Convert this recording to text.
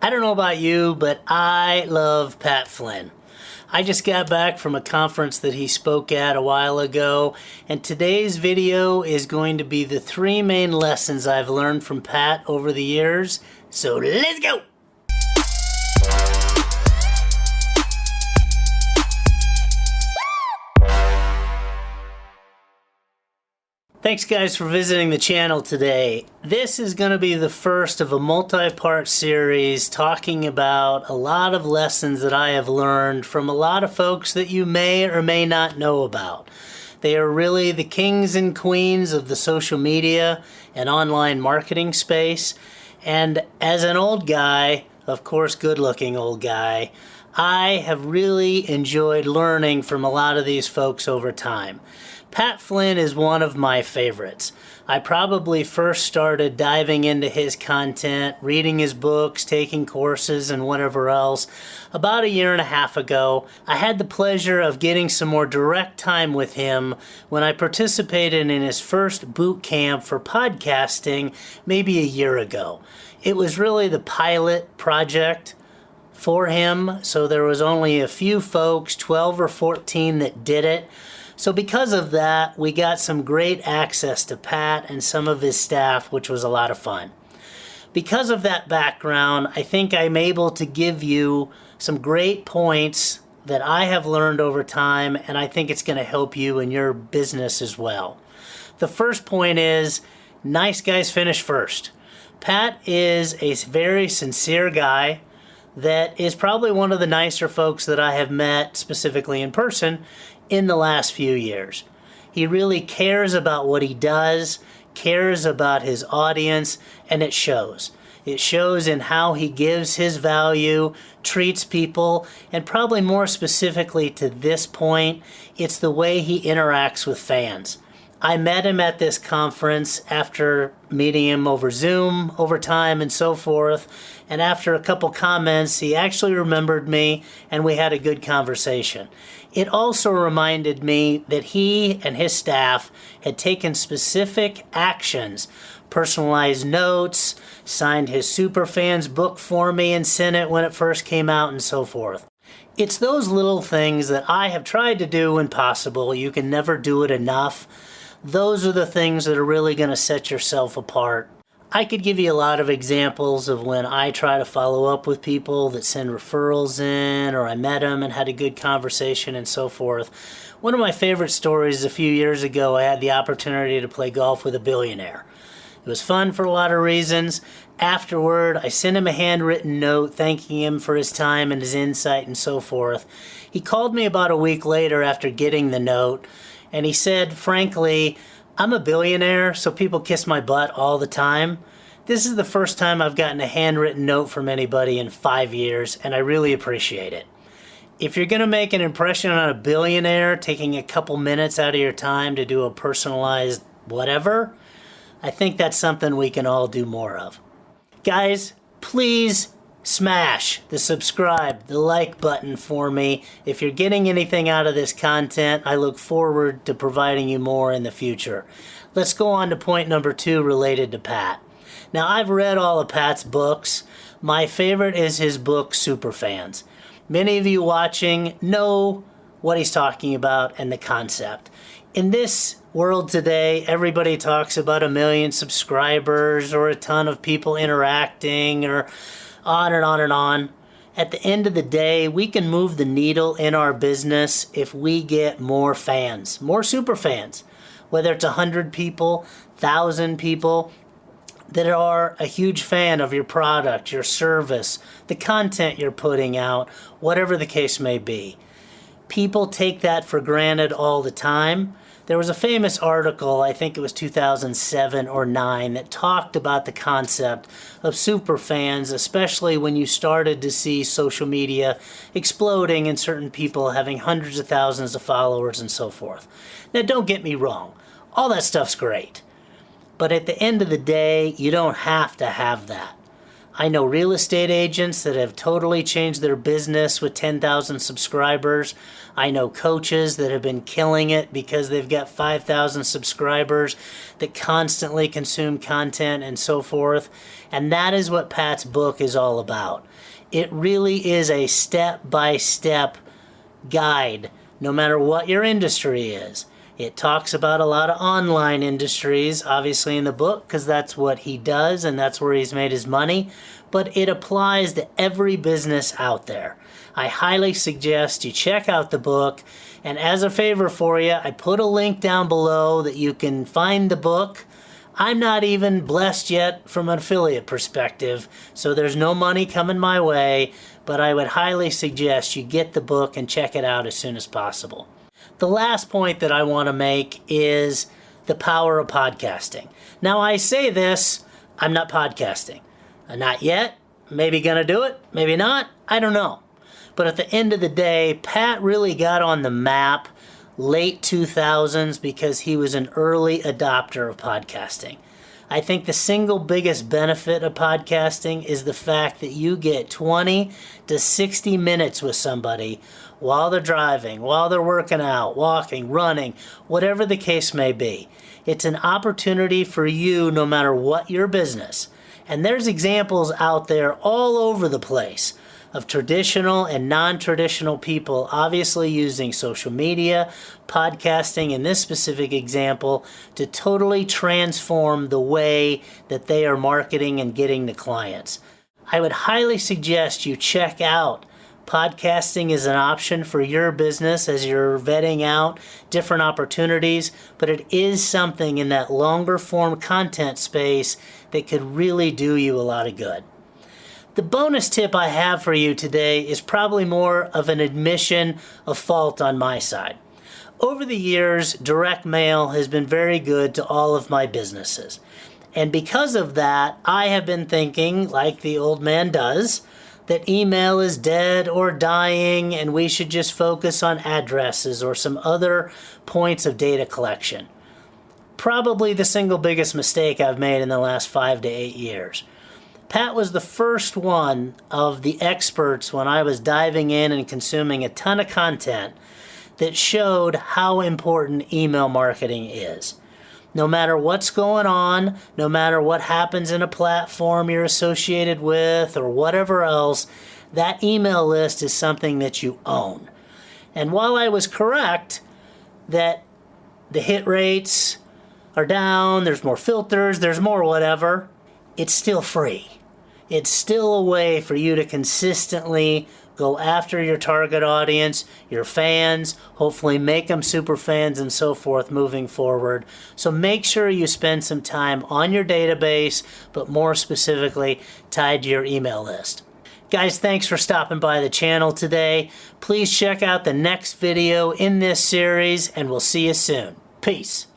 I don't know about you, but I love Pat Flynn. I just got back from a conference that he spoke at a while ago, and today's video is going to be the 3 main lessons I've learned from Pat over the years. So let's go! Thanks guys for visiting the channel today. This is going to be the first of a multi-part series talking about a lot of lessons that I have learned from a lot of folks that you may or may not know about. They are really the kings and queens of the social media and online marketing space. And as an old guy, of course good-looking old guy, I have really enjoyed learning from a lot of these folks over time. Pat Flynn is one of my favorites. I probably first started diving into his content, reading his books, taking courses, and whatever else about 1.5 years ago. I had the pleasure of getting some more direct time with him when I participated in his first boot camp for podcasting maybe 1 year ago. It was really the pilot project for him, so there was only a few folks, 12 or 14, that did it. So because of that, we got some great access to Pat and some of his staff, which was a lot of fun. Because of that background, I think I'm able to give you some great points that I have learned over time, and I think it's going to help you in your business as well. The first point is, nice guys finish first. Pat is a very sincere guy that is probably one of the nicer folks that I have met, specifically in person, in the last few years. He really cares about what he does, cares about his audience, and it shows. It shows in how he gives his value, treats people, and probably more specifically to this point, it's the way he interacts with fans. I met him at this conference after meeting him over Zoom, over time, and so forth. And after a couple comments, he actually remembered me, and we had a good conversation. It also reminded me that he and his staff had taken specific actions, personalized notes, signed his Superfans book for me and sent it when it first came out, and so forth. It's those little things that I have tried to do when possible. You can never do it enough. Those are the things that are really going to set yourself apart. I could give you a lot of examples of when I try to follow up with people that send referrals in, or I met them and had a good conversation and so forth. One of my favorite stories, a few years ago, I had the opportunity to play golf with a billionaire. It was fun for a lot of reasons. Afterward, I sent him a handwritten note thanking him for his time and his insight and so forth. He called me about a week later after getting the note, and he said, frankly, I'm a billionaire, so people kiss my butt all the time. This is the first time I've gotten a handwritten note from anybody in 5 years, and I really appreciate it. If you're going to make an impression on a billionaire, taking a couple minutes out of your time to do a personalized whatever, I think that's something we can all do more of. Guys, please smash the subscribe, the like button for me. If you're getting anything out of this content, I look forward to providing you more in the future. Let's go on to point number 2 related to Pat. Now, I've read all of Pat's books. My favorite is his book, Superfans. Many of you watching know what he's talking about and the concept. In this world today, everybody talks about 1 million subscribers or a ton of people interacting or on and on and on. At the end of the day, we can move the needle in our business if we get more fans, more super fans, whether it's 100 people, 1,000 people that are a huge fan of your product, your service, the content you're putting out, whatever the case may be. People take that for granted all the time. There was a famous article, I think it was 2007 or 9, that talked about the concept of superfans, especially when you started to see social media exploding and certain people having hundreds of thousands of followers and so forth. Now, don't get me wrong. All that stuff's great. But at the end of the day, you don't have to have that. I know real estate agents that have totally changed their business with 10,000 subscribers. I know coaches that have been killing it because they've got 5,000 subscribers that constantly consume content and so forth. And that is what Pat's book is all about. It really is a step-by-step guide, no matter what your industry is. It talks about a lot of online industries, obviously in the book, because that's what he does and that's where he's made his money, but it applies to every business out there. I highly suggest you check out the book, and as a favor for you, I put a link down below that you can find the book. I'm not even blessed yet from an affiliate perspective, so there's no money coming my way, but I would highly suggest you get the book and check it out as soon as possible. The last point that I want to make is the power of podcasting. Now, I say this, I'm not podcasting. Not yet. Maybe gonna do it, maybe not. I don't know. But at the end of the day, Pat really got on the map late 2000s because he was an early adopter of podcasting. I think the single biggest benefit of podcasting is the fact that you get 20 to 60 minutes with somebody while they're driving, while they're working out, walking, running, whatever the case may be. It's an opportunity for you no matter what your business. And there's examples out there all over the place of traditional and non-traditional people obviously using social media, podcasting in this specific example, to totally transform the way that they are marketing and getting the clients. I would highly suggest you check out podcasting as an option for your business as you're vetting out different opportunities, but it is something in that longer form content space that could really do you a lot of good. The bonus tip I have for you today is probably more of an admission of fault on my side. Over the years, direct mail has been very good to all of my businesses. And because of that, I have been thinking, like the old man does, that email is dead or dying and we should just focus on addresses or some other points of data collection. Probably the single biggest mistake I've made in the last 5 to 8 years. Pat was the first one of the experts when I was diving in and consuming a ton of content that showed how important email marketing is. No matter what's going on, no matter what happens in a platform you're associated with or whatever else, that email list is something that you own. And while I was correct that the hit rates are down, there's more filters, there's more whatever, it's still free. It's still a way for you to consistently go after your target audience, your fans, hopefully make them super fans and so forth moving forward. So make sure you spend some time on your database, but more specifically tied to your email list. Guys, thanks for stopping by the channel today. Please check out the next video in this series and we'll see you soon. Peace.